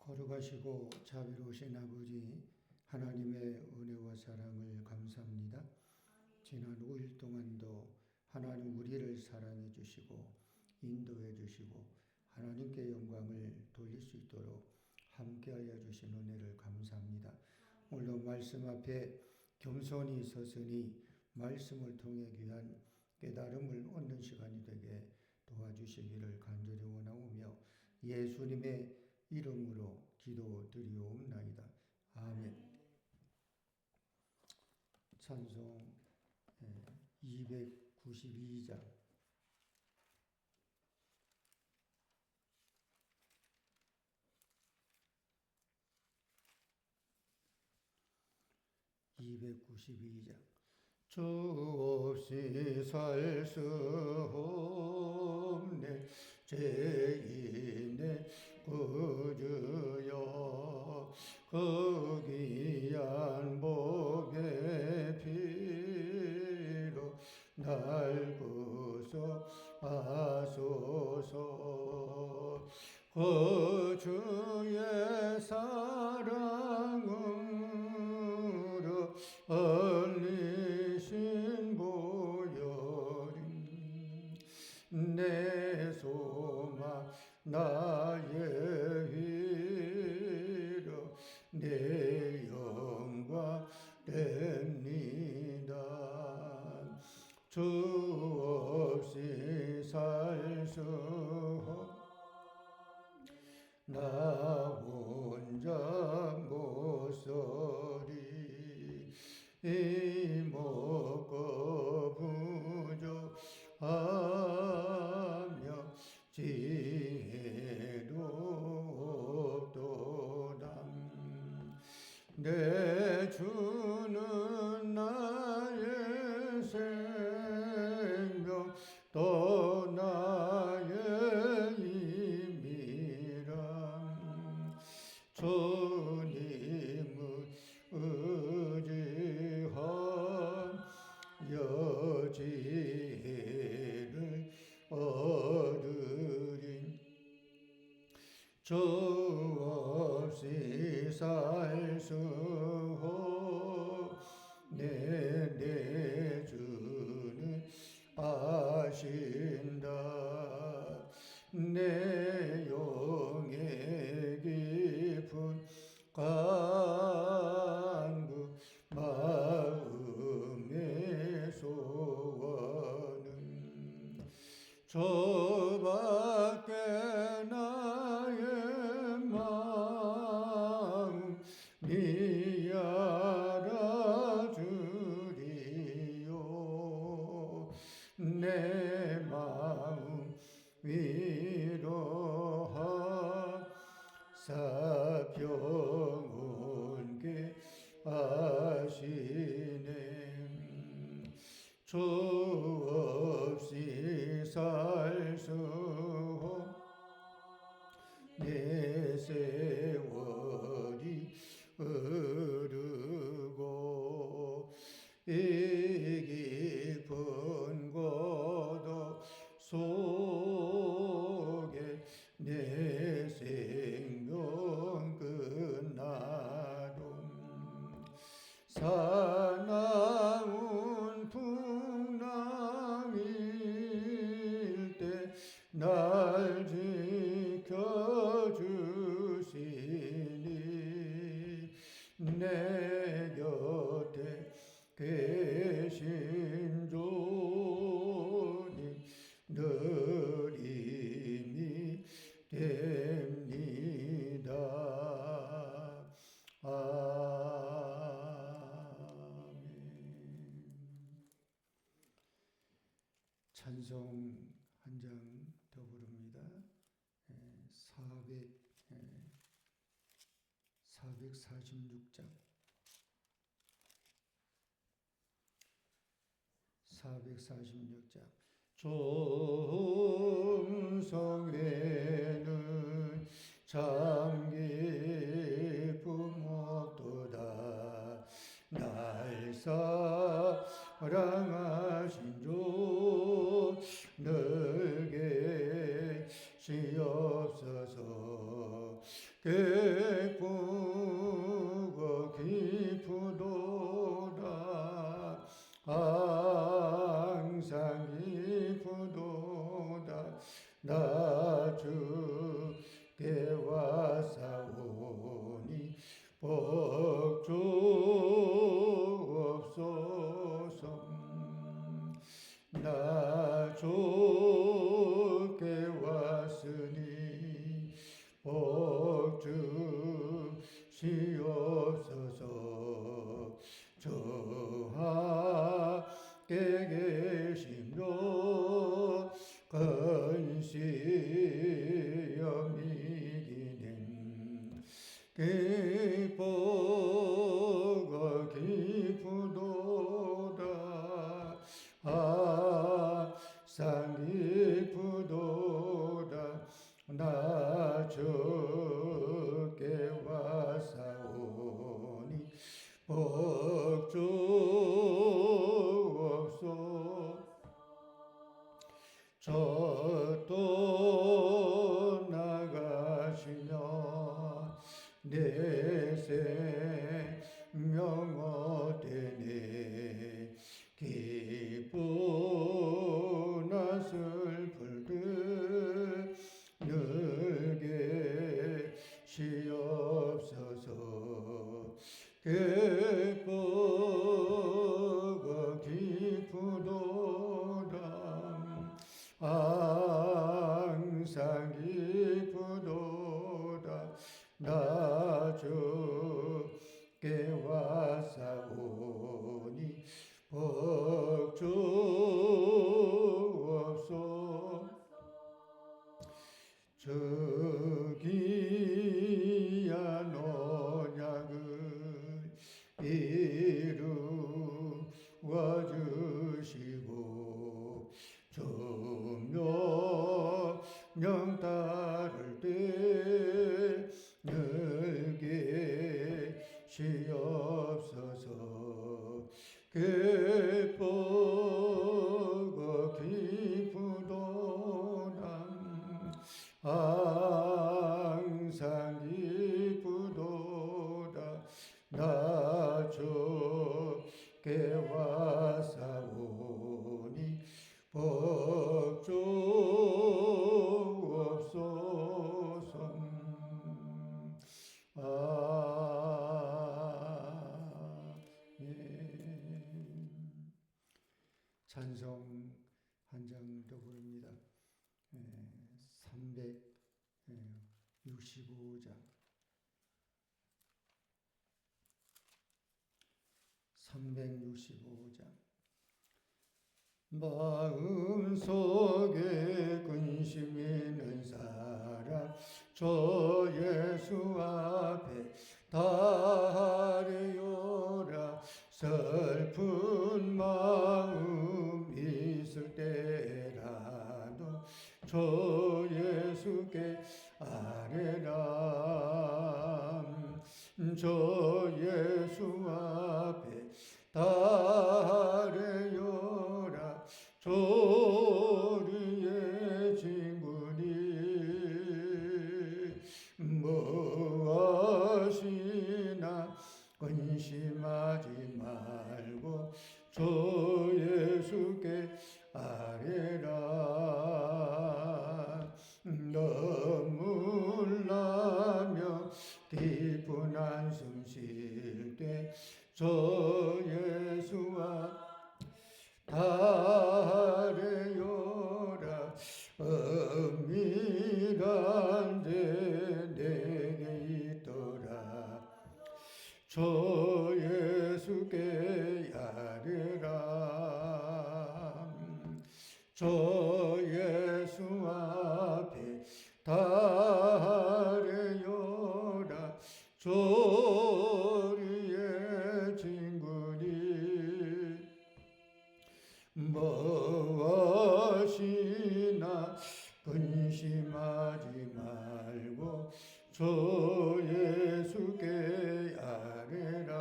거룩하시고 자비로우신 아버지 하나님의 은혜와 사랑을 감사합니다. 지난 5일 동안도 하나님 우리를 사랑해 주시고 인도해 주시고 하나님께 영광을 돌릴 수 있도록 함께하여 주신 은혜를 감사합니다. 오늘도 말씀 앞에 겸손히 서서니 말씀을 통해 귀한 깨달음을 얻는 시간이 되게 도와주시기를 간절히 원하오며 예수님의 이름으로 기도드리옵나이다. 아멘. 찬송 292장 292장 주 없이 살 수 없네 죄인의 구주여 그 귀한 복의 피로 날 구속하소서 그 주의 사랑으로 얼리신 보혈이 내 소망 나의 위로 내 영광 됩니다. 주 없이 살 수 나 혼자 못서리 먹고 부족하며 지혜도 없도다. 내 주는 나의 생명 또 나의 힘이라. 주님을 의지하여 지혜를 얻으리. 주 없이 살 수 없네 내 주는 아신다. 내 영의 깊은 간구 마음의 소원은 저밖에 나의 마음 니 알아주리요. 내 마음 위로하사 평온케 하시네. 주 없이 살 수 내 세월이 흐르고 이 깊은 고독 속에 내 생명 끝나도 사나운 풍랑일 때 날 지켜주시니 내 곁에 계신 주님 늘 힘이 됩니다. 아멘. 찬송 한 장 더 부릅니다. 446장 446장 종성에는 참 기쁨 없도다. 날 사랑하신 주 늘 계시옵소서. 나 주께 왔사오니 복 주옵소서. 나 주께 왔으니 복 주시옵소서. 저 하께 계심로 근시엄 이기는 기뻐가 기쁘도다. 상 기쁘도다. 나 주께 왔사오니 복 주옵소서. 저또 나가시며 내 생명 얻으니 기쁘나 슬플 듯 늘 계시옵소서. 기쁘고 기쁘도다. 항상 기쁘도다. 나 주께 왔사오니 복 주옵소서. 저 귀한 언약을 이루어 주시고 조명령 따를 때 늘 계시옵소서. 기쁘고 기쁘도다. 항상 기쁘도다. 나 주께 왔사오니 복 주옵소서. 아멘. 찬송 한 장 더 부릅니다. 365장. 365장. 마음속에 근심 있는 사람 저 예수 앞에 다하리오라. 슬픈 마음 있을 때라도 저 예수께 아뢰라. 저 예수 앞에 다하리오라. 조리의 친구니 무엇이나 근심하지 말고 저 예수께 아뢰라. 눈물 나며 깊은 한숨 쉴 때 저 예수와 다하리오라. 은밀한 데 내게 있더라. 저 예수께 아뢰라. 저 예수 앞에 다하리오라. 조리의 친구니 무엇이나 근심하지 말고 저 예수께 아뢰라.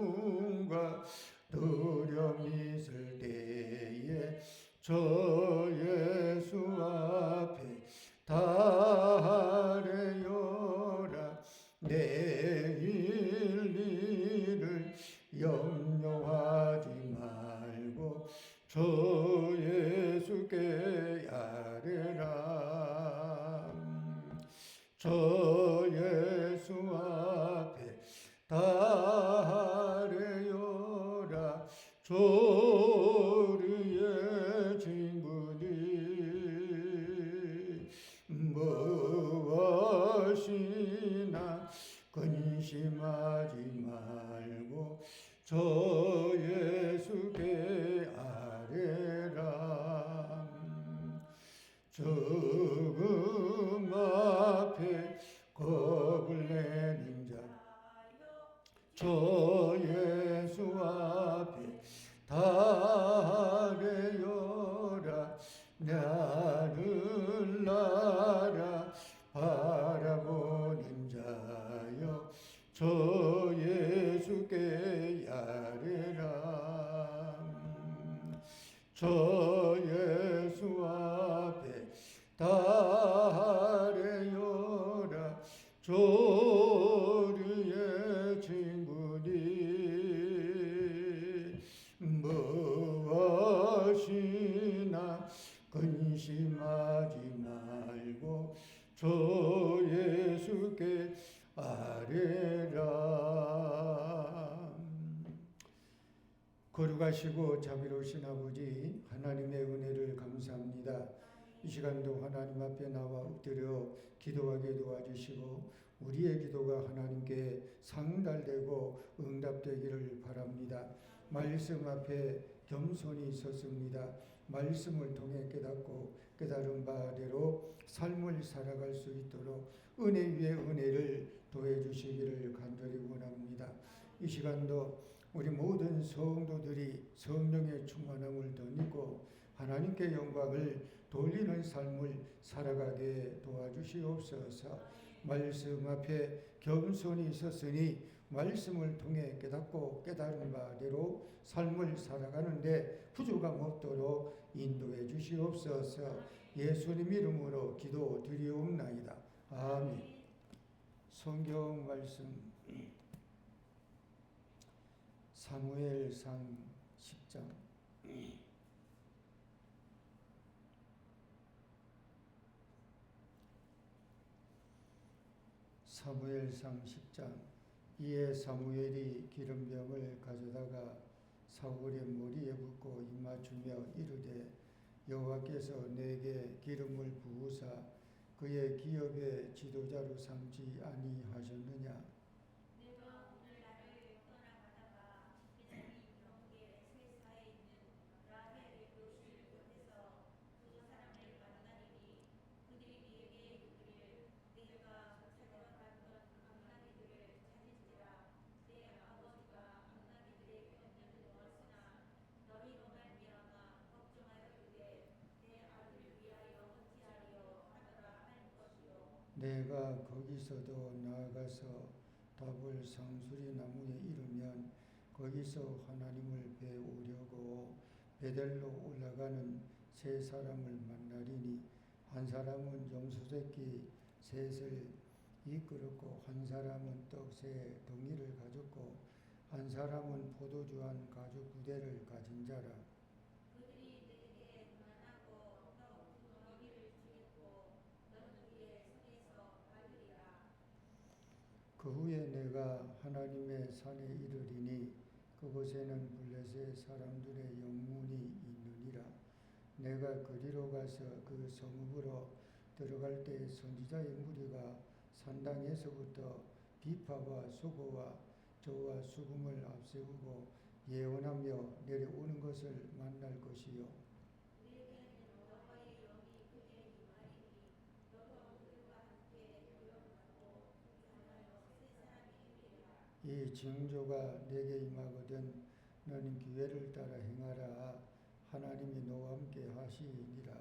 외로움과 두려움 있을 때에 저 예수 앞에 다하리오라. 내일 일을 염려하지 말고 저 예수께 아뢰라. 저 예수 앞에 아뢰어라. 조르의 친구들 무엇이나 근심하지 말고 저 예수께 아뢰라. 죽음 앞에 겁을 내는 자 저 예수 앞에 아뢰어라. 나를 나라 바라보는 자여 저 예수께 아뢰라. 저 예수 앞에 아뢰어라. 조르의 친구들 무엇이나 근심하지 말고 저 예수께 아뢰라. 거룩하시고 자비로우신 아버지 하나님의 은혜를 감사합니다. 이 시간도 하나님 앞에 나와 엎드려 기도하게 도와주시고 우리의 기도가 하나님께 상달되고 응답되기를 바랍니다. 말씀 앞에 겸손히 섰습니다. 말씀을 통해 깨닫고 깨달은 바대로 삶을 살아갈 수 있도록 은혜 위에 은혜를 더해 주시기를 간절히 원합니다. 이 시간도 우리 모든 성도들이 성령의 충만함을 덧입고 하나님께 영광을 돌리는 삶을 살아가게 도와주시옵소서. 말씀 앞에 겸손히 섰으니 말씀을 통해 깨닫고 깨달은 바대로 삶을 살아가는데 부족함 없도록 인도해 주시옵소서. 예수님 이름으로 기도드리옵나이다. 아멘. 성경 말씀 사무엘상 10장 사무엘상 10장 이에 사무엘이 기름병을 가져다가 사울의 머리에 붓고 입맞추며 이르되 여호와께서 내게 기름을 부으사 그의 기업의 지도자로 삼지 아니하셨느냐. 내가 거기서도 나아가서 답을 상수리 나무에 이르면 거기서 하나님을 배우려고 베델로 올라가는 세 사람을 만나리니 한 사람은 염소새끼 셋을 이끌었고 한 사람은 떡 세 덩이를 가졌고 한 사람은 포도주 한 가죽 부대를 가진 자라. 그 후에 내가 하나님의 산에 이르리니 그곳에는 블레셋 사람들의 영문이 있느니라. 내가 그리로 가서 그 성읍으로 들어갈 때 선지자의 무리가 산당에서부터 비파와 수고와 저와 수금을 앞세우고 예언하며 내려오는 것을 만날 것이요. 이 징조가 내게 임하거든 너는 기회를 따라 행하라. 하나님이 너와 함께 하시니라.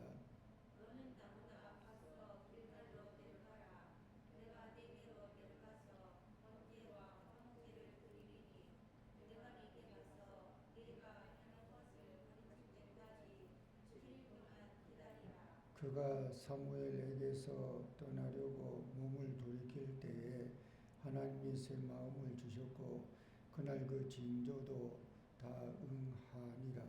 그가 사무엘에게서 떠나려고 몸을 돌이킬 때에 하나님이 새 마음을 주셨고 그날 그 징조도 다 응하니라.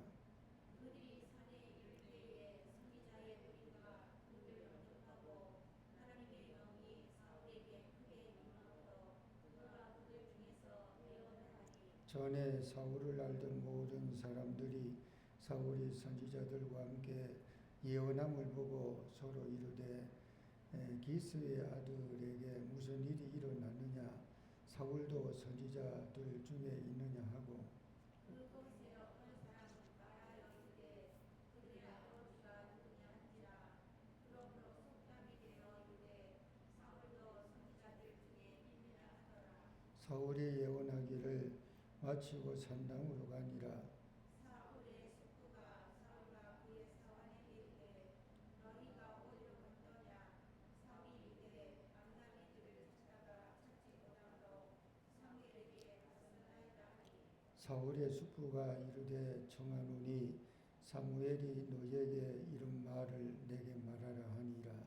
전에 사울을 알던 모든 사람들이 사울이 선지자들과 함께 예언함을 보고 서로 이르되 기스의 아들에게 무슨 일이 일어났느냐 사울도 선지자들 중에 있느냐 하고 그곳에 어떤 사람은 말하여 이르되 그들의 아버지가 누구냐 한지라. 그러므로 속담이 되어 이르되 사울도 선지자들 중에 있느냐 하더라. 사울이 예언하기를 마치고 산당으로 가니라. 사울의 숙부가 사울과 그의 사환에게 이르되 너희가 어디로 갔더냐. 사울이 이르되 암나기들을 찾다가 찾지 못하므로 사무엘에게 갔었나이다 하니. 사울의 숙부가 이르되 청하노니 사무엘이 너에게 이런 말을 내게 말하라 하니라.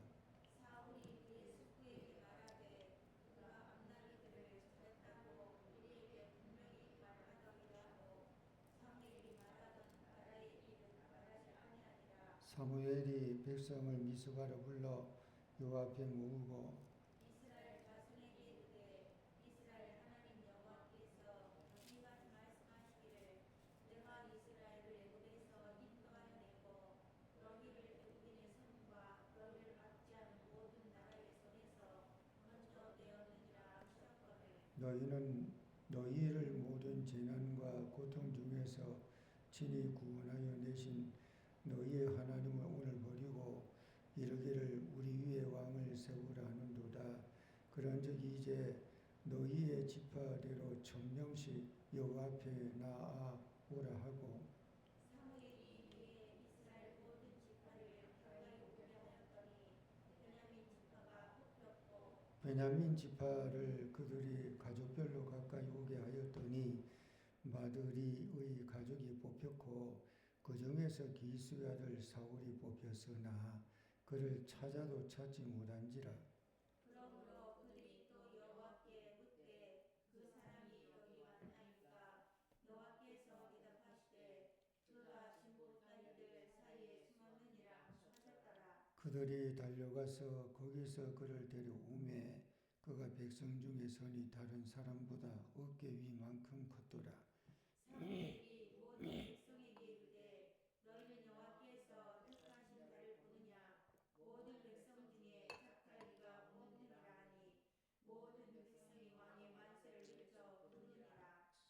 사울이 그의 숙부에게 말하되 그가 암나기들을 찾았다고 우리에게 분명히 말하더이다 하고 사무엘이 말하던 나라의 일은 말하지 아니하니라. 사무엘이 백성을 미스바로 불러 요 앞에 모으고 이스라엘 자손에게 이르되 이스라엘 하나님 여호와께서 너희가 말씀하시기를 내가 이스라엘을 애굽에서 인도하여 내고 너희를 애굽인의 손과 너희를 막지 않은 모든 나라의 손에서 먼저 내었느니라 하셨거늘. 너희는 너희를 모든 재난과 고통 중에서 친히 구원하여 내신 너희의 하나님을 오늘 버리고 이르기를 우리 위에 왕을 세우라 하는도다. 그런즉 이제 너희의 지파대로 천명씩 여호와 앞에 나아 오라 하고 사무엘이 이에 이스라엘 모든 지파를 가까이 오게 하였더니 베냐민 지파가 뽑혔고 베냐민 지파를 그들이 가족별로 가까이 오게 하였더니 마드리의 가족이 뽑혔고 그 중에서 기스의 아들 사울이 뽑혔으나 그를 찾아도 찾지 못한지라. 그러므로 그들이 또 여호와께 묻되 그 사람이 여기 왔나이까. 여호와께서 대답하시되 그가 진보 다리들 사이에 숨었느니라 하셨더라. 그들이 달려가서 거기서 그를 데려오매 그가 백성 중에 선이 다른 사람보다 어깨 위만큼 컸더라. 사무엘이 모든 백성에게 이르되 너희는 여호와께서 택하신 자를 보느냐. 모든 백성 중에 착할 이가 없느니라 하니 모든 백성이 왕의 만세를 외쳐 부르느니라.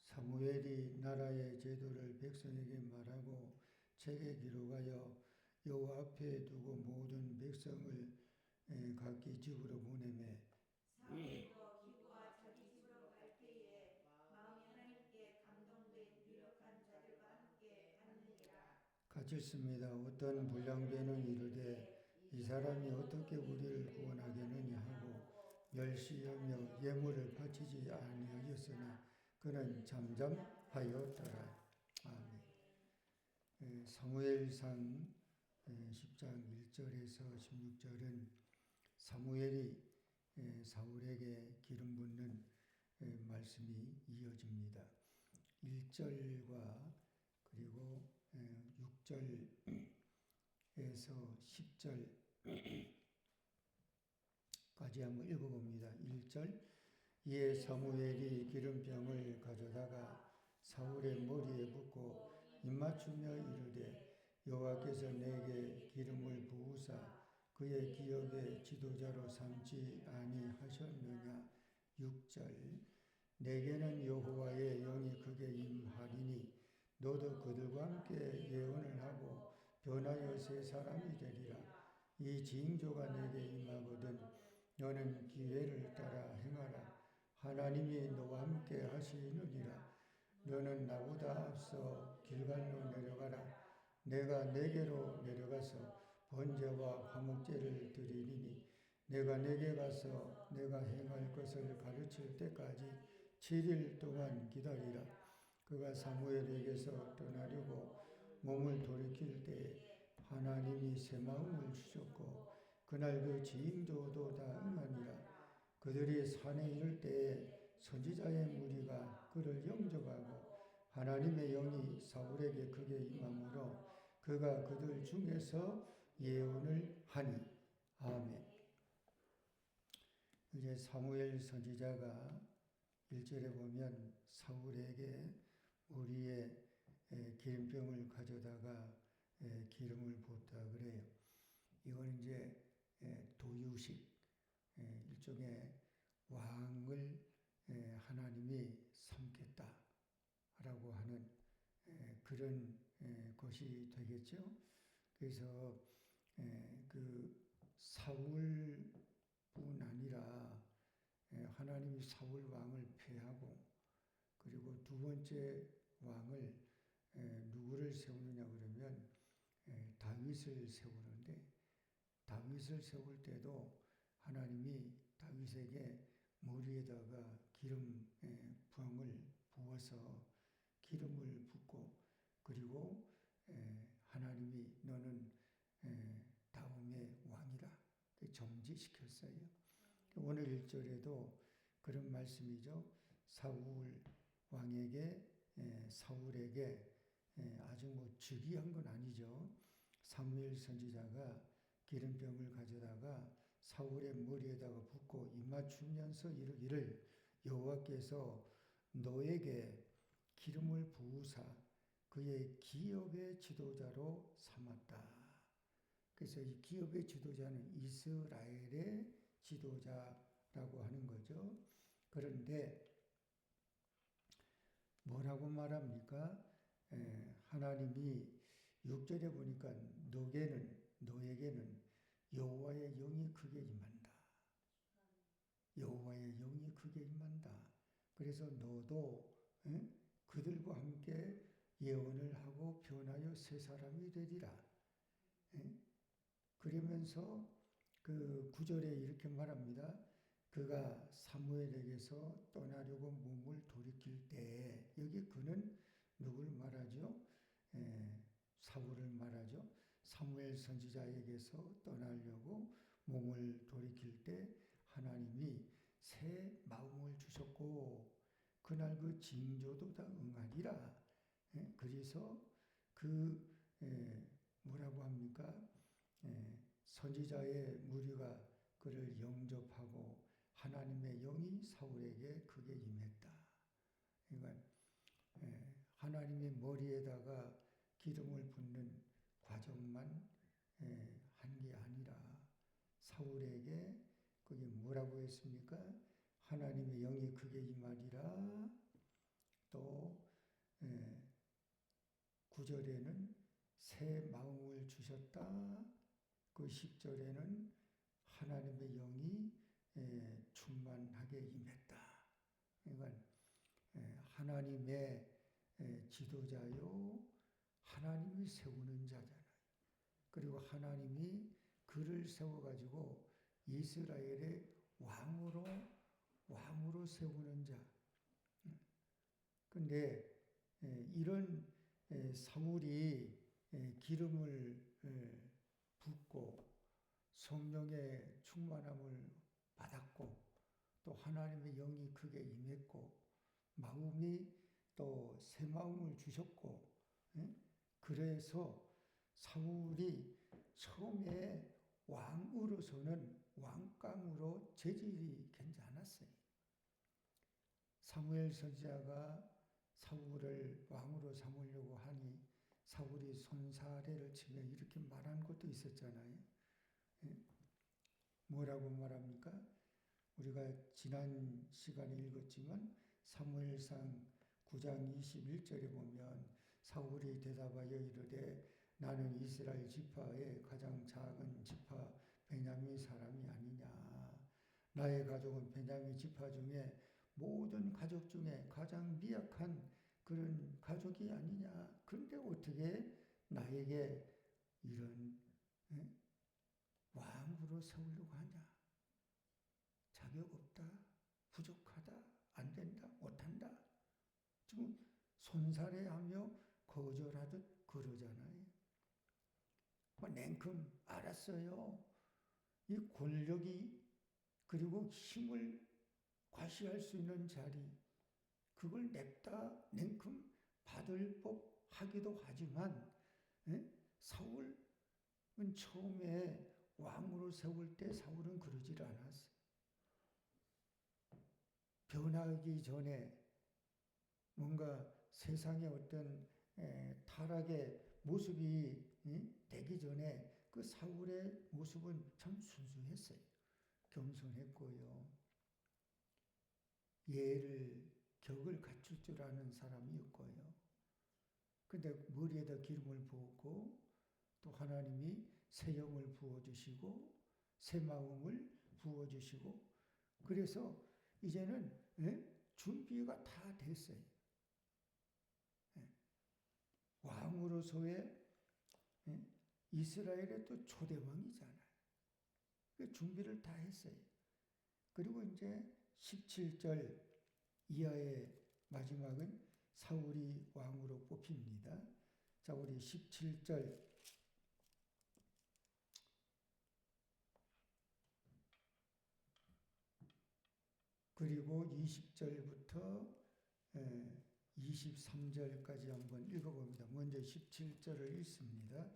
사무엘이 나라의 제도를 백성에게 말하고 책에 기록하여 여호와 앞에 두고 모든 백성을 각기 집으로 보내매 사무엘도 기부와 자기 집으로 갈 때에 마음이 하나님께 감동된 유력한 자들과 함께 갔느니라. 갇혔습니다. 어떤 불량배는 이르되 이 사람이 어떻게 우리를 구원하겠느냐 하고 멸시하며 예물을 바치지 아니하였으나 그는 잠잠하였더라. 아멘. 사무엘상 10장 1절에서 16절은 사무엘이 사울에게 기름 붓는 말씀이 이어집니다. 1절과 그리고 6절에서 10절까지 한번 읽어봅니다. 1절 이에 사무엘이 기름병을 가져다가 사울의 머리에 붓고 입맞추며 이르되 여호와께서 내게 기름을 부으사 그의 기업의 지도자로 삼지 아니하셨느냐. 6절 내게는 여호와의 영이 크게 임하리니 너도 그들과 함께 예언을 하고 변하여 새 사람이 되리라. 이 징조가 내게 임하거든 너는 기회를 따라 행하라. 하나님이 너와 함께 하시느니라. 너는 나보다 앞서 길갈로 내려가라. 내가 내게로 내려가서 번제와 화목제를 드리리니 내가 내게 가서 내가 행할 것을 가르칠 때까지 7일 동안 기다리라. 그가 사무엘에게서 떠나려고 몸을 돌이킬 때에 하나님이 새 마음을 주셨고 그날 그 징조도 다 응하니라. 그들이 산에 이를 때에 선지자의 무리가 그를 영접하고 하나님의 영이 사울에게 크게 임함으로 그가 그들 중에서 예언을 하니. 아멘. 이제 사무엘 선지자가 1절에 보면 사울에게 우리의 기름병을 가져다가 기름을 붓다 그래요. 이건 이제 도유식, 일종의 왕을 하나님이 삼겠다라고 하는 그런 것이 되겠죠. 그래서 그 사울뿐 아니라 하나님이 사울 왕을 폐하고, 그리고 두 번째 왕을 누구를 세우느냐 그러면 다윗을 세우는데, 다윗을 세울 때도 하나님이 다윗에게 머리에다가 기름 병을 부어서 기름을 붓고, 그리고 하나님이 너는 다음의 왕이라 정지시켰어요. 오늘 1절에도 그런 말씀이죠. 사울 왕에게, 사울에게 아주 뭐 즉위한 건 아니죠. 사무엘 선지자가 기름병을 가져다가 사울의 머리에다가 붓고 입맞추면서 이르기를 여호와께서 너에게 기름을 부으사 그의 기업의 지도자로 삼았다. 그래서 이 기업의 지도자는 이스라엘의 지도자라고 하는 거죠. 그런데 뭐라고 말합니까? 하나님이 6절에 보니까 너에게는 여호와의 영이 크게 임한다. 여호와의 영이 크게 임한다. 그래서 너도 그들과 함께 예언을 하고 변하여 새 사람이 되리라. 그러면서 그 9절에 이렇게 말합니다. 그가 사무엘에게서 떠나려고 몸을 돌이킬 때, 여기 그는 누굴 말하죠? 사울을 말하죠. 사무엘 선지자에게서 떠나려고 몸을 돌이킬 때 하나님이 새 마음을 주셨고 그날 그 징조도 다 응하리라. 그래서 그 뭐라고 합니까? 선지자의 무리가 그를 영접하고 하나님의 영이 사울에게 크게 임했다. 그러니까 하나님의 머리에다가 기름을 붓는 과정만 한 게 아니라 사울에게 그게 뭐라고 했습니까? 하나님의 영이 크게 임하리라. 또 9절에는 새 마음을 주셨다. 그 10절에는 하나님의 영이 충만하게 임했다. 그러니까 하나님의 지도자요, 하나님이 세우는 자잖아요. 그리고 하나님이 그를 세워가지고 이스라엘의 왕으로 세우는 자. 근데 이런 사울이 기름을 붓고 성령의 충만함을 받았고, 또 하나님의 영이 크게 임했고, 마음이 또 새 마음을 주셨고, 그래서 사울이 처음에 왕으로서는 왕감으로 재질이 괜찮았어요. 사무엘 선지자가 사울을 왕으로 삼으려고 하니 사울이 손사래를 치며 이렇게 말한 것도 있었잖아요. 뭐라고 말합니까? 우리가 지난 시간에 읽었지만 사무엘상 9장 21절에 보면 사울이 대답하여 이르되 나는 이스라엘 지파의 가장 작은 지파 베냐민 사람이 아니냐. 나의 가족은 베냐민 지파 중에 모든 가족 중에 가장 미약한 그런 가족이 아니냐. 그런데 어떻게 나에게 이런 왕으로 세우려고 하냐. 자격 없다. 부족하다. 안 된다. 못한다. 지금 손살해하며 거절하듯 그러잖아요. 냉큼 알았어요. 이 권력이 그리고 힘을 과시할 수 있는 자리, 그걸 냅다 냉큼 받을 법 하기도 하지만 사울은 처음에 왕으로 세울 때 사울은 그러질 않았어요. 변하기 전에 뭔가 세상의 어떤 타락의 모습이 되기 전에 그 사울의 모습은 참 순수했어요. 겸손했고요. 예를 격을 갖출 줄 아는 사람이었고요. 근데 머리에다 기름을 부었고 또 하나님이 새 영을 부어주시고 새 마음을 부어주시고 그래서 이제는 준비가 다 됐어요. 왕으로서의 이스라엘의 또 초대왕이잖아요. 준비를 다 했어요. 그리고 이제 17절 이하의 마지막은 사울이 왕으로 뽑힙니다. 자, 우리 17절 그리고 20절부터 23절까지 한번 읽어봅니다. 먼저 17절을 읽습니다.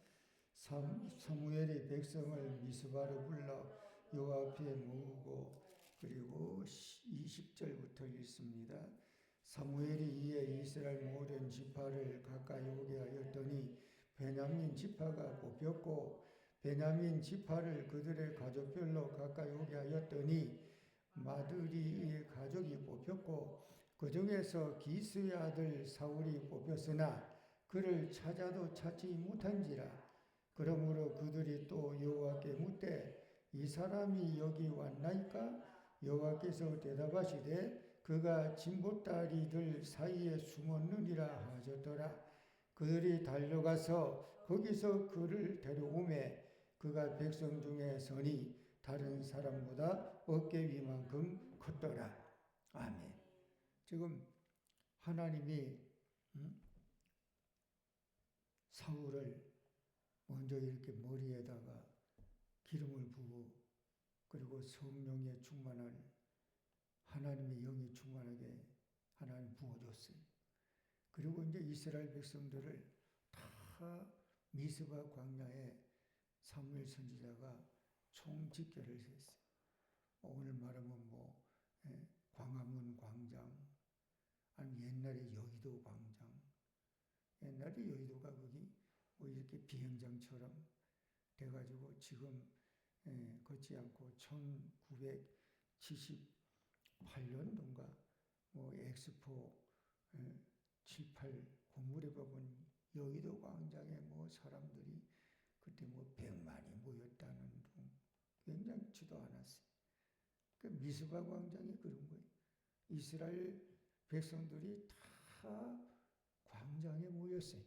사무엘이 백성을 미스바로 불러 여호와 앞에 모으고 그리고 20절부터 읽습니다. 사무엘이 이에 이스라엘 모든 지파를 가까이 오게 하였더니 베냐민 지파가 뽑혔고 베냐민 지파를 그들의 가족별로 가까이 오게 하였더니 마드리의 가족이 뽑혔고 그 중에서 기스의 아들 사울이 뽑혔으나 그를 찾아도 찾지 못한지라. 그러므로 그들이 또 여호와께 묻되 이 사람이 여기 왔나이까? 여호와께서 대답하시되 그가 진보다리들 사이에 숨었느니라 하셨더라. 그들이 달려가서 거기서 그를 데려오매 그가 백성 중에 서니 다른 사람보다 어깨 위만큼 컸더라. 아멘. 지금 하나님이 사울을 먼저 이렇게 머리에다가 기름을 부고 그리고 성령에 충만한 하나님의 영이 충만하게 하나님 부어줬어요. 그리고 이제 이스라엘 백성들을 다 미스바 광야에 사무엘 선지자가 총집결을 했어요. 오늘 말하면 광화문 광장, 아니면 옛날에 여의도 광장, 옛날에 여의도가 거기 이렇게 비행장처럼 돼가지고 지금 걷지 않고 1978년도인가 엑스포 7, 8 건물에 보면 여의도 광장에 사람들이 그때 100만이 모였다는 둥 굉장치도 않았어요. 그 미스바 광장이 그런 거예요. 이스라엘 백성들이 다 광장에 모였어요.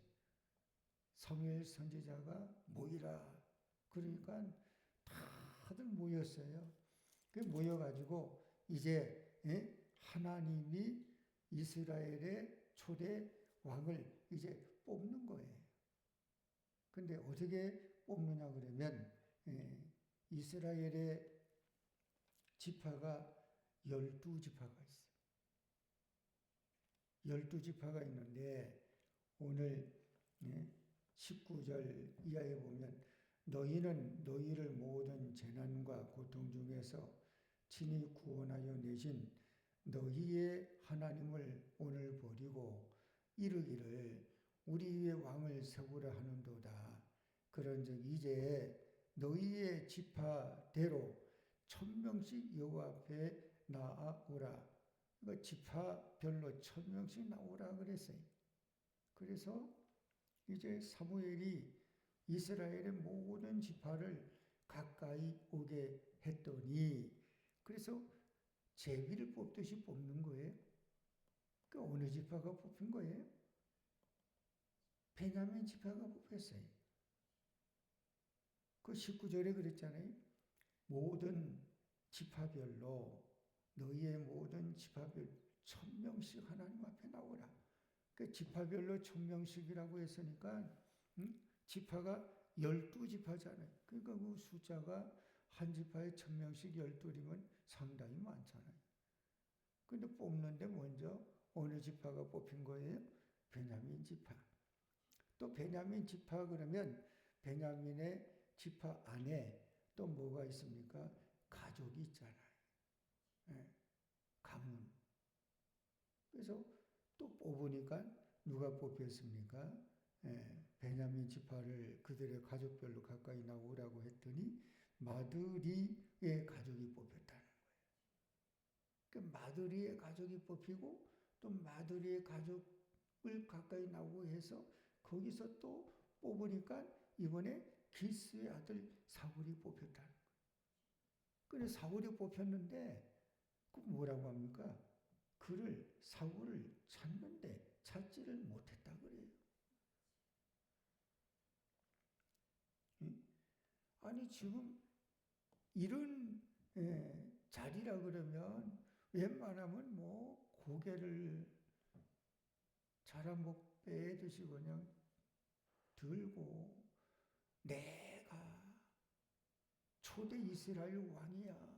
사무엘 선지자가 모이라 그러니까 다들 모였어요. 그 모여가지고 이제 하나님이 이스라엘의 초대 왕을 이제 뽑는 거예요. 근데 어떻게 뽑느냐 그러면 이스라엘의 지파가 12지파가 있어요. 12지파가 있는데 오늘 19절 이하에 보면 너희는 너희를 모든 재난과 고통 중에서 친히 구원하여 내신 너희의 하나님을 오늘 버리고 이르기를 우리 위에 왕을 세우라 하는도다. 그런즉 이제 너희의 지파대로 1000명씩 여호와 앞에 나아오라. 그러니까 지파별로 1000명씩 나오라 그랬어요. 그래서 이제 사무엘이 이스라엘의 모든 지파를 가까이 오게 했더니 그래서 제비를 뽑듯이 뽑는 거예요. 그 어느 지파가 뽑힌 거예요? 베냐민 지파가 뽑혔어요. 그 19절에 그랬잖아요. 모든 지파별로 너희의 모든 지파별 1000명씩 하나님 앞에 나오라. 그 지파별로 1000명씩이라고 했으니까 지파가 12지파잖아요. 그러니까 그 숫자가 한 지파에 1000명씩 12이면 상당히 많잖아요. 근데 뽑는데 먼저 어느 지파가 뽑힌 거예요? 베냐민 지파. 또 베냐민 지파 그러면 베냐민의 지파 안에 또 뭐가 있습니까? 가족이 있잖아요. 가문. 그래서 또 뽑으니까 누가 뽑혔습니까? 베냐민 지파를 그들의 가족별로 가까이 나오라고 했더니 마드리의 가족이 뽑혔다는 거예요. 그 마드리의 가족이 뽑히고 또 마드리의 가족을 가까이 나오고 해서 거기서 또 뽑으니까 이번에 기스의 아들 사울이 뽑혔다는 거예요. 그래서 사울이 뽑혔는데 그 뭐라고 합니까? 사울을 찾는데 찾지를 못했다 그래요. 아니 지금 이런 자리라 그러면 웬만하면 뭐 고개를 자라목 빼듯이 그냥 들고 내가 초대 이스라엘 왕이야.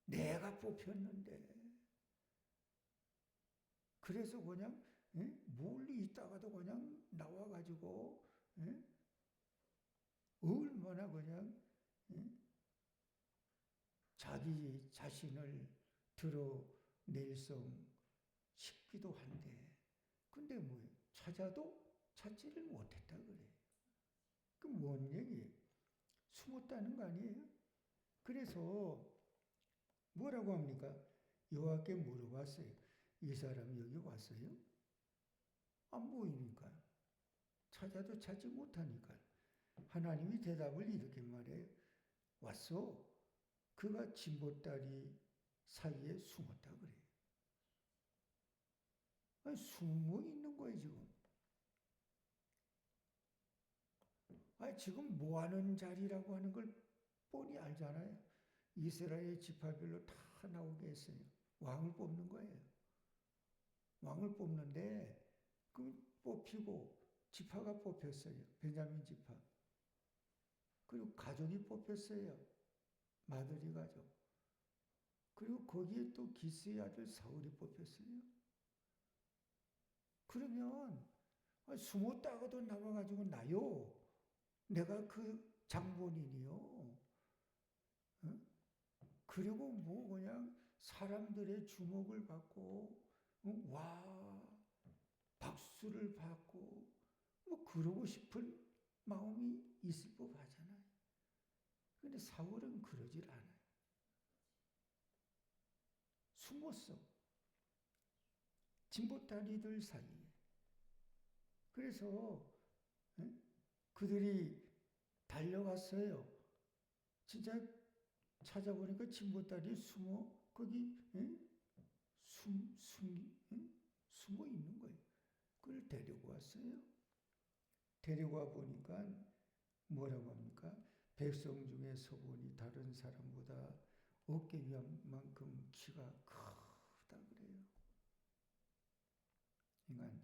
내가 뽑혔는데 그래서 그냥 멀리 있다가도 그냥 나와가지고 얼마나 그냥 자기 자신을 드러낼 성 싶기도 한데 근데 뭐예요? 찾아도 찾지를 못했다 그래. 그 뭔 얘기예요? 숨었다는 거 아니에요? 그래서 뭐라고 합니까? 여호와께 물어봤어요. 이 사람 여기 왔어요? 안 보이니까. 찾아도 찾지 못하니까. 하나님이 대답을 이렇게 말해요. 왔어. 그가 진보다리 사이에 숨었다 그래요. 아니, 숨어 있는 거예요 지금. 아니, 지금 뭐 하는 자리라고 하는 걸 뻔히 알잖아요. 이스라엘 지파별로 다 나오게 했어요. 왕을 뽑는 거예요. 왕을 뽑는데 그 뽑히고 지파가 뽑혔어요. 베냐민 지파. 그리고 가족이 뽑혔어요. 마드리 가족. 그리고 거기에 또 기스의 아들 사울이 뽑혔어요. 그러면 숨었다가도 나와가지고 나요. 내가 그 장본인이요. 어? 그리고 뭐 그냥 사람들의 주목을 받고 와 박수를 받고 뭐 그러고 싶은 마음이 있을 법하잖아요. 그런데 사울은 그러질 않아요. 숨었어. 진보다리들 사이에. 그래서 그들이 달려갔어요. 진짜 찾아보니까 진보다리 숨어 거기 숨어 있는 거예요. 그걸 데리고 왔어요. 데리고 와 보니까 뭐라고 합니까? 백성 중에 서본이 다른 사람보다 어깨 위만큼 키가 크다 그래요. 그러니까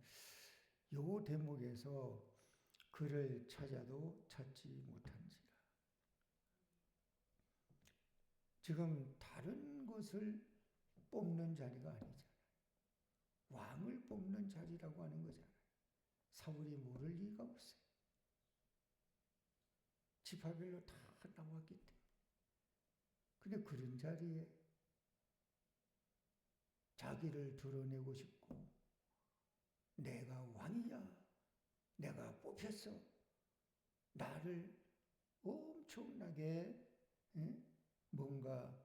요 대목에서 그를 찾아도 찾지 못한지라. 지금 다른 것을 뽑는 자리가 아니잖아요. 왕을 뽑는 자리라고 하는 거잖아요. 사울이 모를 리가 없어요. 지파별로 다 나왔기 때문에. 근데 그런 자리에 자기를 드러내고 싶고 내가 왕이야. 내가 뽑혔어. 나를 엄청나게 뭔가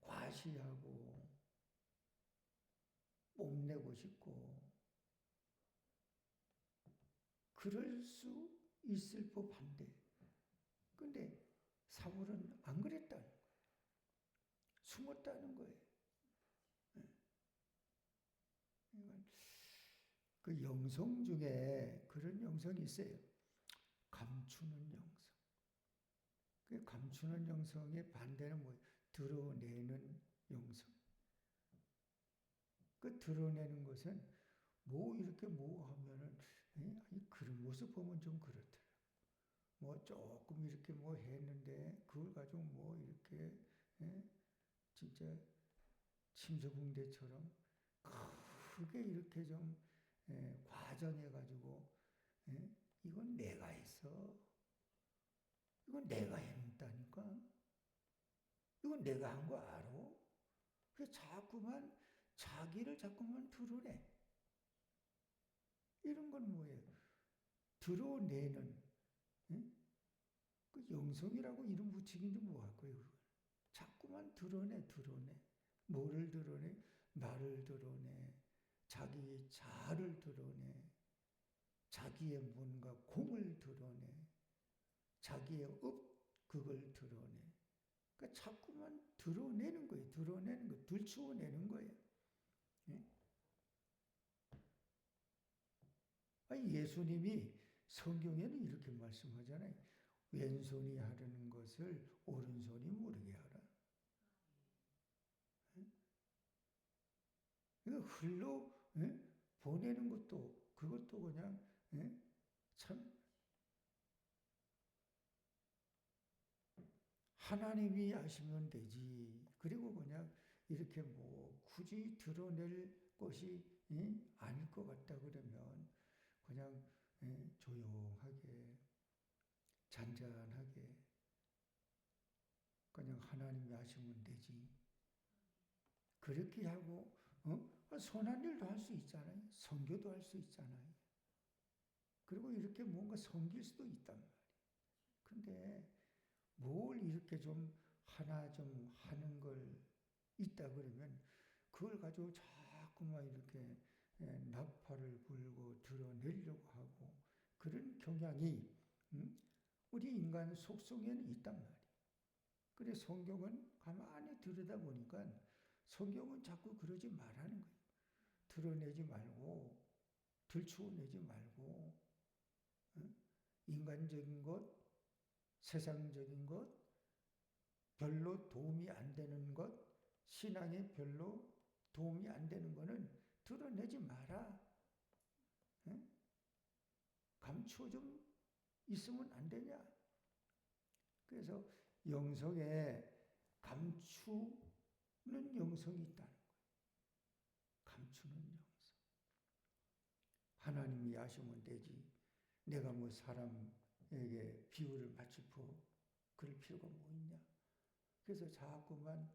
과시하고 뽐내고 싶고 그럴 수 있을 법한데 근데 사울은 안 그랬다는 거예요. 숨었다는 거예요. 그 영성 중에 그런 영성이 있어요. 감추는 영성. 그 감추는 영성의 반대는 뭐예요? 드러내는 영성. 그 드러내는 것은 뭐 이렇게 뭐 하면은 아니 그런 모습 보면 좀 그렇더라고. 뭐 조금 이렇게 뭐 했는데 그걸 가지고 뭐 이렇게 진짜 침소붕대처럼 크게 이렇게 좀 과장해가지고 이건 내가 했어. 이건 내가 했다니까. 이건 내가 한 거 알아. 그래서 자꾸만 자기를 자꾸만 드러내. 이런 건 뭐예요? 드러내는, 응? 그 영성이라고 이름 붙이기는 뭐 할 거예요? 자꾸만 드러내. 뭐를 드러내? 나를 드러내. 자기의 자아를 드러내. 자기의 뭔가 공을 드러내. 자기의 그걸 드러내. 그러니까 자꾸만 드러내는 거예요. 드러내는 거, 들추어내는 거예요. 예? 아니, 예수님이 성경에는 이렇게 말씀하잖아요. 왼손이 하려는 것을 오른손이 모르게 하라. 이거 흘러 보내는 것도 그것도 그냥 참 하나님이 아시면 되지. 그리고 그냥 이렇게 뭐 굳이 드러낼 것이 아닐 것 같다 그러면 그냥 조용하게 잔잔하게 그냥 하나님이 아시면 되지. 그렇게 하고 선한 일도 할 수 있잖아요. 선교도 할 수 있잖아요. 그리고 이렇게 뭔가 섬길 수도 있단 말이에요. 근데 뭘 이렇게 좀 하나 좀 하는 걸 있다 그러면 그걸 가지고 자꾸만 이렇게 나팔을 불고 드러내려고 하고 그런 경향이 우리 인간 속성에는 있단 말이에요. 그래 성경은 가만히 들여다보니까 성경은 자꾸 그러지 말라는 거예요. 드러내지 말고 들추어내지 말고 인간적인 것, 세상적인 것, 별로 도움이 안 되는 것, 신앙에 별로 도움이 안 되는 거는 드러내지 마라. 감추어 좀 있으면 안 되냐? 그래서 영성에 감추는 영성이 있다는 거예요. 감추는 영성. 하나님이 아시면 되지. 내가 뭐 사람에게 비유를 맞추고 그럴 필요가 뭐 있냐? 그래서 자꾸만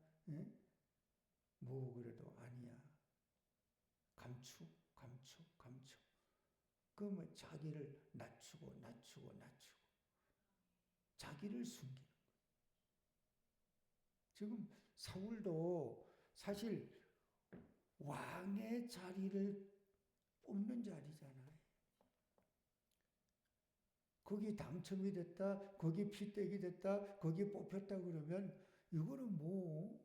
뭐 그래도 아니야. 감추. 그러면 자기를 낮추고 자기를 숨기는 거예요. 지금 사울도 사실 왕의 자리를 뽑는 자리잖아요. 거기 당첨이 됐다, 거기 피떼기 됐다, 거기 뽑혔다 그러면 이거는 뭐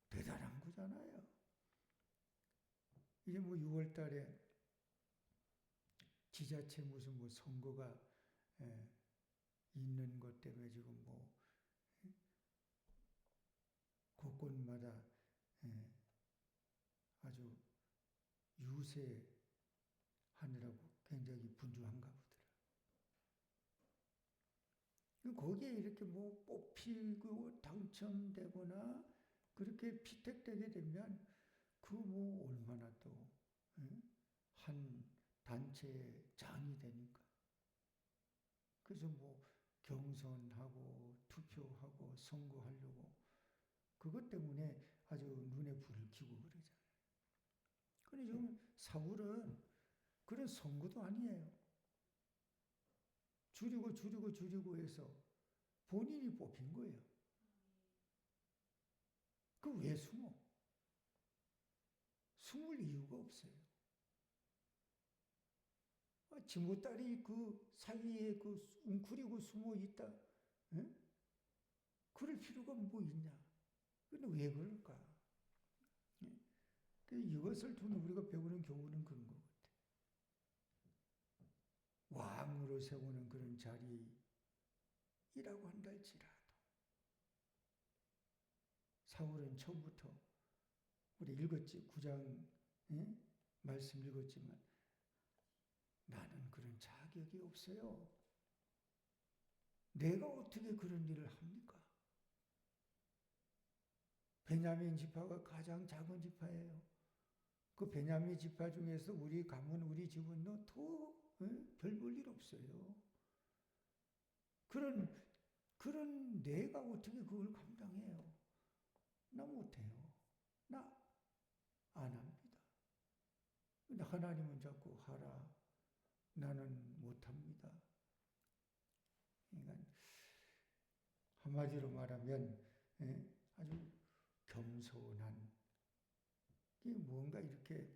대단한 거잖아요. 이제 뭐 6월 달에 지자체 무슨 뭐 선거가 있는 것 때문에 지금 뭐 곳곳마다 아주 유세하느라고 굉장히 분주한가 보더라고요. 거기에 이렇게 뭐 뽑히고 당첨되거나 그렇게 피택되게 되면 그 뭐 얼마나 또 한 단체의 장이 되니까. 그래서 뭐 경선하고 투표하고 선거하려고 그것 때문에 아주 눈에 불을 켜고 그러잖아요. 그런데 지금 사울은 그런 선거도 아니에요. 줄이고 해서 본인이 뽑힌 거예요. 그 왜 숨어? 숨을 이유가 없어요. 지모딸이 그 사이에 그 웅크리고 숨어 있다. 응? 그럴 필요가 뭐 있냐? 근데 왜 그럴까? 이것을 통해 우리가 배우는 교훈은 그런 것 같아요. 왕으로 세우는 그런 자리라고 한달지라도 사울은 처음부터 우리 읽었지 9장 말씀 읽었지만 나는 그런 자격이 없어요. 내가 어떻게 그런 일을 합니까? 베냐민 지파가 가장 작은 지파예요. 그 베냐민 지파 중에서 우리 가문, 우리 집은 더 별 볼 일 없어요. 그런 내가 어떻게 그걸 감당해요? 나 못해요. 나 안 합니다. 근데 하나님은 자꾸 하라. 한마디로 말하면 아주 겸손한, 이게 뭔가 이렇게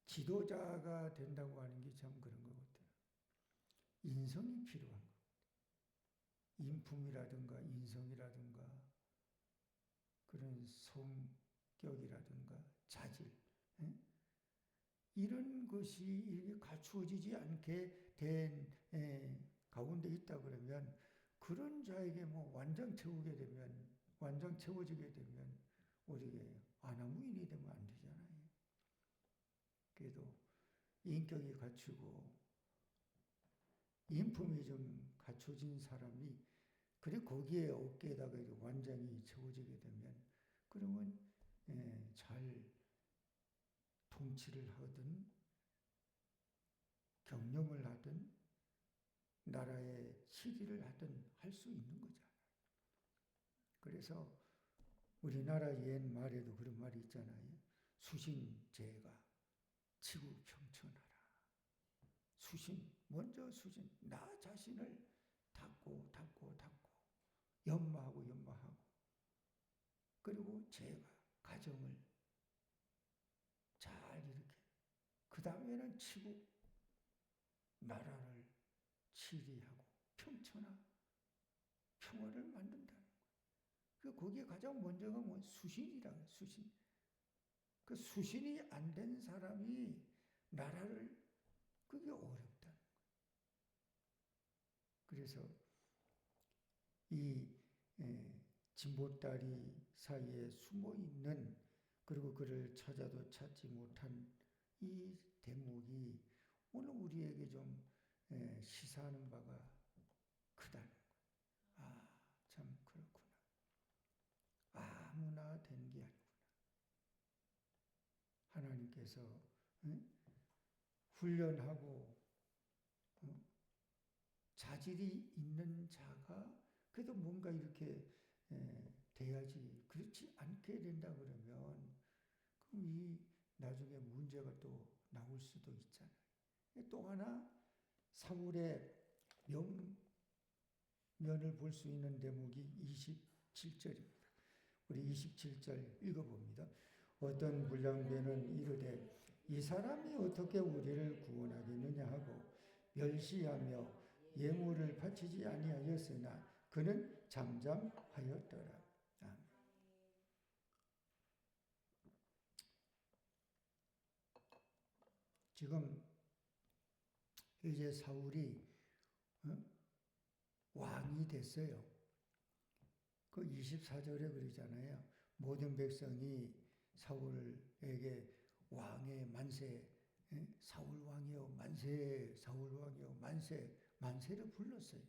지도자가 된다고 하는 게 참 그런 것 같아요. 인성이 필요한 것. 인품이라든가 인성이라든가 그런 성격이라든가 자질, 이런 것이 이렇게 갖추어지지 않게 된 가운데 있다 그러면, 그런 자에게 뭐 완전 채우게 되면, 완전 채워지게 되면 우리가 안하무인이 되면 안 되잖아요. 그래도 인격이 갖추고 인품이 좀 갖춰진 사람이, 그래 거기에 어깨에다가 완전히 채워지게 되면, 그러면 잘 통치를 하든 경영을 하든 나라의 치리를 하든 할 수 있는 거잖아요. 그래서 우리나라 옛 말에도 그런 말이 있잖아요. 수신제가 치구 평천하라. 수신, 먼저 수신, 나 자신을 닦고 연마하고 그리고 제가 가정을 잘 이렇게, 그 다음에는 치고 나라를 치리하고 평화를 만든다는 거예요. 거기에 가장 먼저가 뭐 수신이라고, 수신. 그 수신이 안 된 사람이 나라를, 그게 어렵다는 거예요. 그래서 이 진보다리 사이에 숨어 있는, 그리고 그를 찾아도 찾지 못한 이 대목이 오늘 우리에게 좀 시사하는 바가 크다는 거예요. 아, 참 그렇구나. 아무나 된 게 아니구나. 하나님께서 훈련하고 자질이 있는 자가 그래도 뭔가 이렇게 돼야지. 그렇지 않게 된다 그러면 그럼 이 나중에 문제가 또 나올 수도 있잖아요. 또 하나 사울의 면을 볼 수 있는 대목이 27절입니다. 우리 27절 읽어봅니다. 어떤 불량배는 이르되 이 사람이 어떻게 우리를 구원하겠느냐 하고 멸시하며 예물을 바치지 아니하였으나 그는 잠잠하였더라. 아멘. 지금 이제 사울이 왕이 됐어요. 그 24절에 그러잖아요. 모든 백성이 사울에게 왕의 만세, 사울 왕이여 만세, 사울 왕이여 만세, 만세를 불렀어요.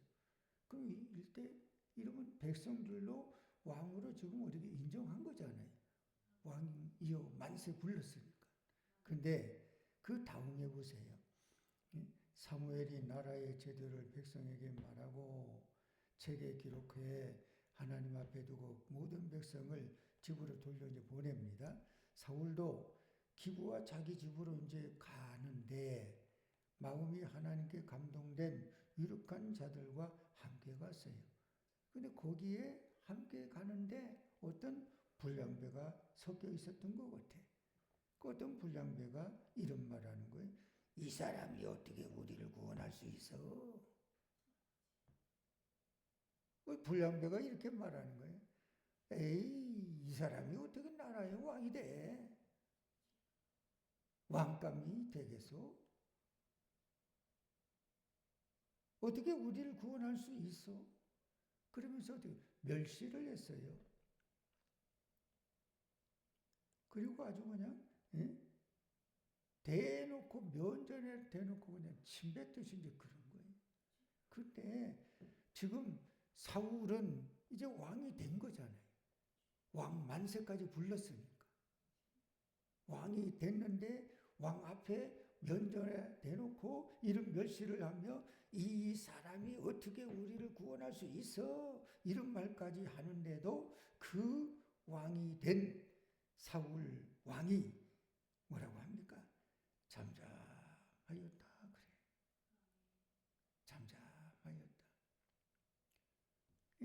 그럼 이때 이러면 백성들로 왕으로 지금 우리가 인정한 거잖아요. 왕이여 만세 불렀으니까. 근데 그 다음에 보세요. 사무엘이 나라의 제도를 백성에게 말하고 책에 기록해 하나님 앞에 두고 모든 백성을 집으로 돌려 이제 보냅니다. 사울도 기부와 자기 집으로 이제 가는데 마음이 하나님께 감동된 유력한 자들과 함께 갔어요. 근데 거기에 함께 가는데 어떤 불량배가 섞여 있었던 것 같아. 그 어떤 불량배가 이런 말 하는 거예요. 이 사람이 어떻게 우리를 구원할 수 있어? 불량배가 이렇게 말하는 거예요. 에이, 이 사람이 어떻게 나라의 왕이 돼? 왕감이 되겠어? 어떻게 우리를 구원할 수 있어? 그러면서 어떻게 멸시를 했어요. 그리고 아주 그냥 대놓고 면전에 대놓고 그냥 침뱉듯이 이제 그런 거예요. 그때 지금 사울은 이제 왕이 된 거잖아요. 왕 만세까지 불렀으니까. 왕이 됐는데 왕 앞에 면전에 대놓고 이런 멸시를 하며 이 사람이 어떻게 우리를 구원할 수 있어? 이런 말까지 하는데도 그 왕이 된 사울 왕이 뭐라고 합니까? 잠잠하였다 그래. 잠잠하였다.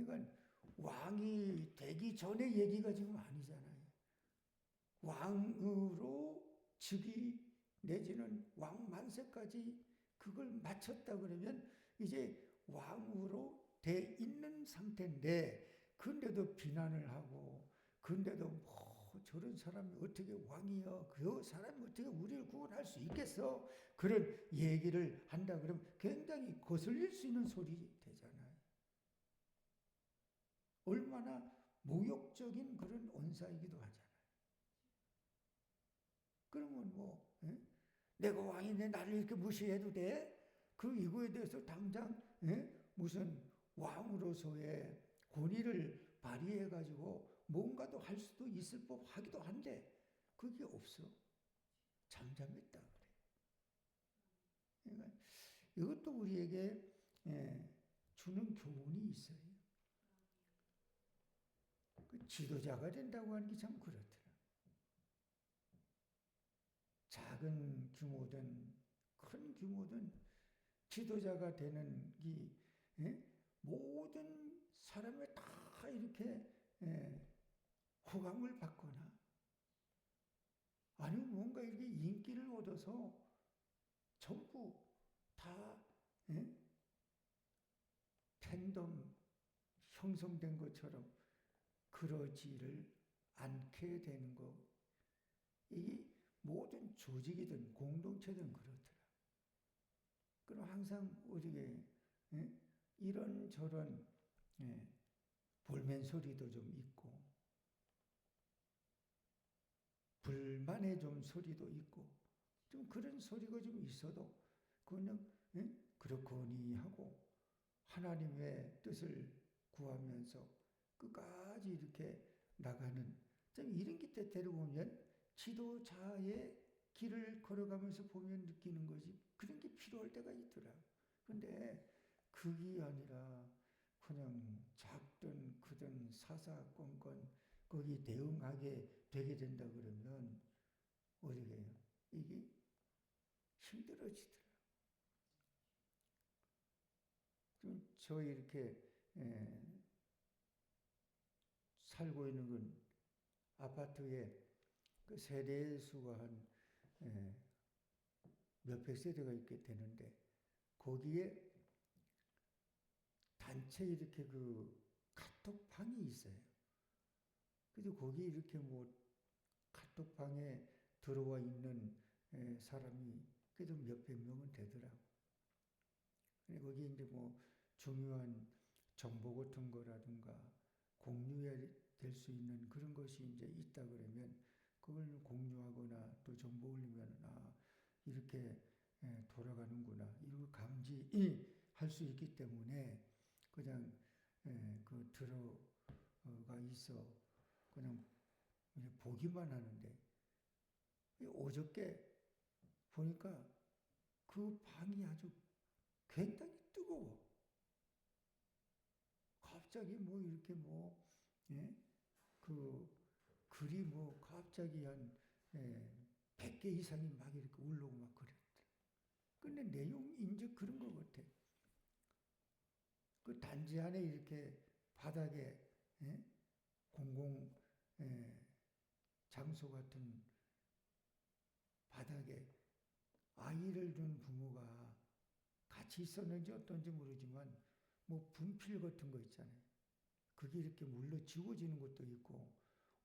그러니까 왕이 되기 전에 얘기가 지금 아니잖아요. 왕으로 즉위 내지는 왕 만세까지 그걸 마쳤다 그러면 이제 왕으로 돼 있는 상태인데, 근데도 비난을 하고, 근데도 뭐 저런 사람이 어떻게 왕이여, 그 사람이 어떻게 우리를 구원할 수 있겠어, 그런 얘기를 한다 그러면 굉장히 거슬릴 수 있는 소리 되잖아요. 얼마나 모욕적인 그런 언사이기도 하잖아요. 그러면 뭐 내가 왕인데 나를 이렇게 무시해도 돼? 그 이거에 대해서 당장 무슨 왕으로서의 권위를 발휘해 가지고 뭔가도 할 수도 있을 법하기도 한데 그게 없어. 잠잠했다 그래. 그러니까 이것도 우리에게 주는 교훈이 있어요. 그 지도자가 된다고 하는 게 참 그렇더라. 작은 규모든 큰 규모든 지도자가 되는 이 모든 사람을 다 이렇게 호감을 받거나 아니면 뭔가 이렇게 인기를 얻어서 전부 다 팬덤 형성된 것처럼 그러지를 않게 되는 것. 이게 모든 조직이든 공동체든 그렇더라. 그럼 항상 우리에게 이런저런 볼멘 소리도 좀 있고 불만의 좀 소리도 있고 좀 그런 소리가 좀 있어도 그냥 그렇거니 하고 하나님의 뜻을 구하면서 끝까지 이렇게 나가는 좀 이런 기 때때로 보면 지도자의 길을 걸어가면서 보면 느끼는 것이 그런 게 필요할 때가 있더라. 근데 그게 아니라 그냥 작든 크든 사사건건 거기 대응하게 되게 된다 그러면 어떻게 해요? 이게 힘들어지더라. 좀 저 이렇게 살고 있는 건 아파트에 그 세대 수가 한 몇백 세대가 있게 되는데 거기에 단체 이렇게 그 카톡방이 있어요. 그래서 거기 이렇게 뭐 카톡방에 들어와 있는 사람이 그래도 몇백 명은 되더라고. 거기 이제 뭐 중요한 정보 같은 거라든가 공유해야 될 수 있는 그런 것이 이제 있다 그러면 그걸 공유하거나 또 정보 올리면 이렇게 돌아가는구나 이거 감지할 수 있기 때문에 그냥 그 들어가 있어 그냥 보기만 하는데 어저께 보니까 그 방이 아주 굉장히 뜨거워. 갑자기 뭐 이렇게 그 글이 갑자기 한 100개 이상이 막 이렇게 올라오고 막 그랬대. 근데 내용이 이제 그런 것 같아. 그 단지 안에 이렇게 바닥에 공공 장소 같은 바닥에 아이를 둔 부모가 같이 있었는지 어떤지 모르지만 뭐 분필 같은 거 있잖아요. 그게 이렇게 물러 지워지는 것도 있고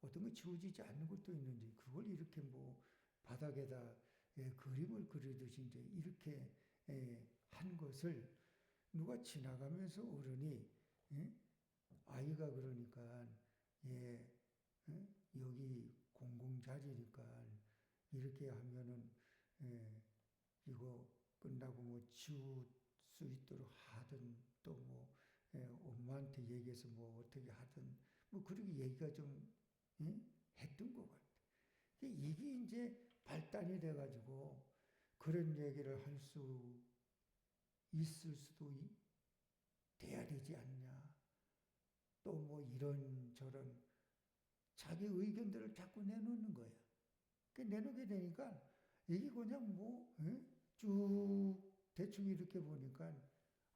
어떤 거 지워지지 않는 것도 있는데 그걸 이렇게 바닥에다 그림을 그리듯이 이제 이렇게 한 것을 누가 지나가면서 어른이 아이가 그러니까 여기 공공자리니까 이렇게 하면은 이거 끝나고 뭐 지울 수 있도록 하든 또 엄마한테 얘기해서 어떻게 하든 그렇게 얘기가 좀 했던 것 같아. 이게 이제 발단이 돼가지고 그런 얘기를 할 수 있을 수도 돼야 되지 않냐. 또 이런저런 자기 의견들을 자꾸 내놓는 거야. 내놓게 되니까 이게 그냥 쭉 대충 이렇게 보니까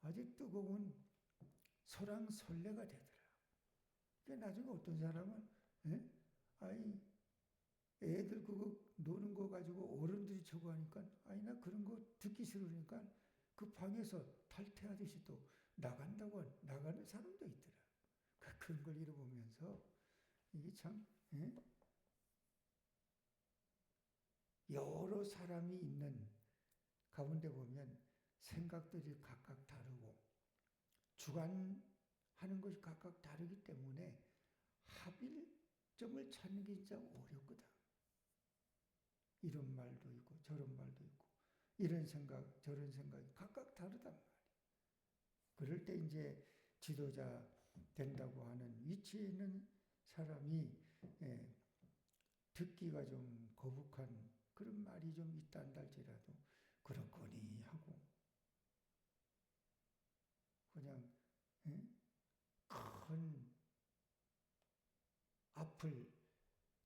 아주 뜨거운 설왕설래가 되더라. 그러니까 나중에 어떤 사람은 예? 아이 애들 그거 노는 거 가지고 어른들이 저거 하니까 아니 나 그런 거 듣기 싫으니까 그 방에서 탈퇴하듯이 또 나가는 사람도 있더라. 그런 걸 잃어보면서 이게 참 예? 여러 사람이 있는 가운데 보면 생각들이 각각 다르고 주관하는 것이 각각 다르기 때문에 합일점을 찾는 게 진짜 어렵거든. 이런 말도 있고 저런 말도 있고 이런 생각 저런 생각이 각각 다르단 말이에요. 그럴 때 이제 지도자 된다고 하는 위치에 있는 사람이 듣기가 좀 거북한 그런 말이 좀 있단다 할지라도 그렇거니 하고 그냥 큰 앞을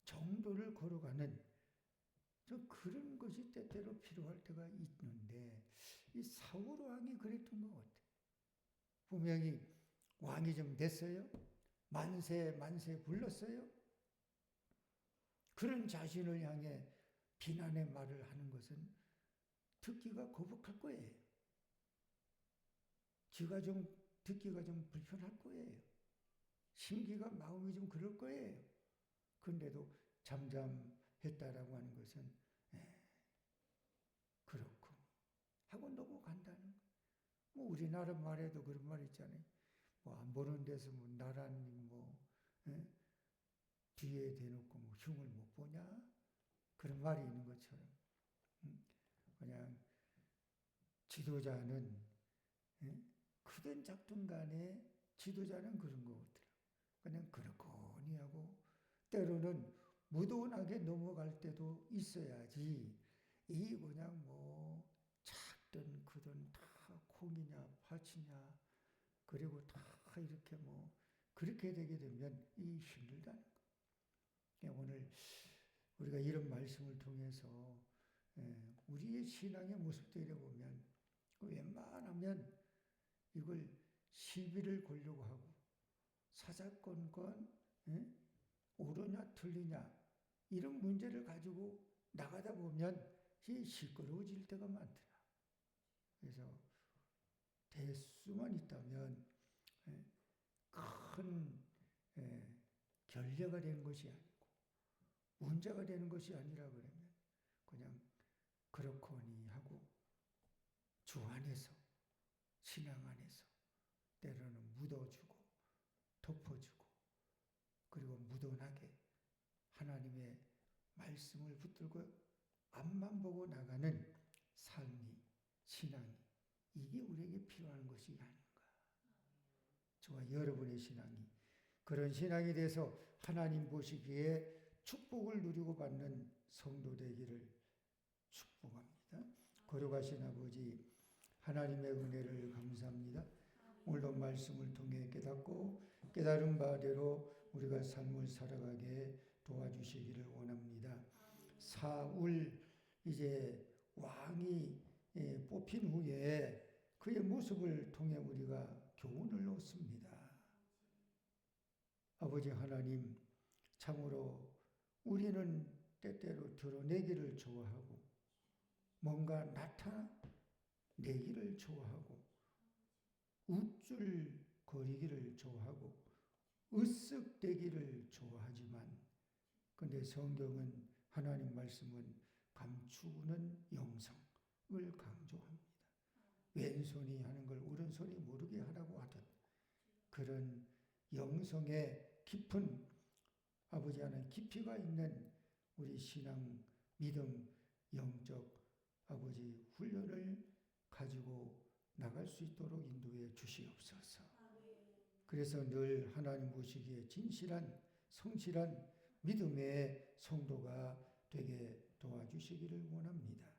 정도를 걸어가는 그런 것이 때때로 필요할 때가 있는데 이 사울 왕이 그랬던 것 같아요. 분명히 왕이 좀 됐어요. 만세 불렀어요. 그런 자신을 향해 비난의 말을 하는 것은 듣기가 거북할 거예요. 지가 좀 듣기가 좀 불편할 거예요. 심기가 마음이 좀 그럴 거예요. 그런데도 잠잠했다라고 하는 것은 그렇고 하고 넘어간다는 거예요. 뭐 우리나라 말에도 그런 말 있잖아요. 뭐 안 보는 데서 뭐 나란히 뭐 뒤에 대놓고 뭐 흉을 못 보냐 그런 말이 있는 것처럼 그냥 지도자는 크든 작든 간에 지도자는 그런 것 같더라고요. 그냥 그렇거니 하고 때로는 무던하게 넘어갈 때도 있어야지 이 그냥 뭐 작든 크든 다 콩이냐 팥이냐 그리고 다 이렇게 뭐 그렇게 되게 되면 이 힘들다는 거예요. 오늘 우리가 이런 말씀을 통해서 우리의 신앙의 모습들을 보면 웬만하면 이걸 시비를 걸려고 하고 사사건건 옳으냐 틀리냐 이런 문제를 가지고 나가다 보면 시끄러워질 때가 많더라. 그래서 대수만 있다면 큰 결례가 되는 것이 아니고 문제가 되는 것이 아니라 그러면 그냥 그렇거니 하고 주 안에서 신앙 안에서 때로는 묻어주고 덮어주고 그리고 무던하게 하나님의 말씀을 붙들고 앞만 보고 나가는 삶이 신앙이 이게 우리에게 필요한 것이 아닌가. 저와 여러분의 신앙이 그런 신앙이 돼서 하나님 보시기에 축복을 누리고 받는 성도 되기를 축복합니다. 거룩하신 아버지 하나님의 은혜를 감사합니다. 오늘도 말씀을 통해 깨닫고 깨달은 바대로 우리가 삶을 살아가게 도와주시기를 원합니다. 사울 이제 왕이 뽑힌 후에 그의 모습을 통해 우리가 교훈을 얻습니다. 아버지 하나님 참으로 우리는 때때로 드러내기를 좋아하고 뭔가 나타내기를 좋아하고 우쭐거리기를 좋아하고 으쓱대기를 좋아하지만 근데 성경은 하나님 말씀은 감추는 영성을 강조합니다. 왼손이 하는 걸 오른손이 모르게 하라고 하듯 그런 영성의 깊은 아버지 하나님 깊이가 있는 우리 신앙, 믿음, 영적 아버지 훈련을 가지고 나갈 수 있도록 인도해 주시옵소서. 그래서 늘 하나님 보시기에 진실한 성실한 믿음의 성도가 되게 도와주시기를 원합니다.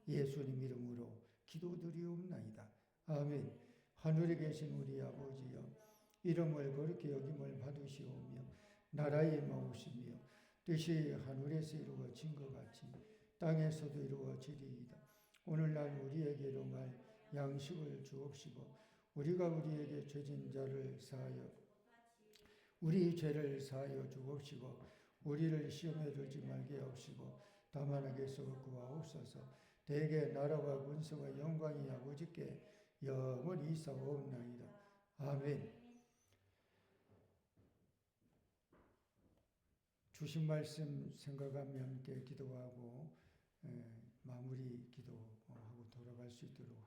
예수님 이름으로 기도드리옵나이다. 아멘. 하늘에 계신 우리 아버지여 이름을 거룩히 여김을 받으시오며 나라의 마옵시며 뜻이 하늘에서 이루어진 것 같이 땅에서도 이루어지리이다. 오늘날 우리에게 일용할 양식을 주옵시고 우리가 우리에게 죄진 자를 사하여 우리 죄를 사하여 주옵시고 우리를 시험에 들지 말게 하옵시고 다만 악에서 구하옵소서. 대개 나라와 군수와 영광이 아버지께 영원히 있사옵나이다. 아멘. 주신 말씀 생각하며 함께 기도하고 마무리 기도하고 돌아갈 수 있도록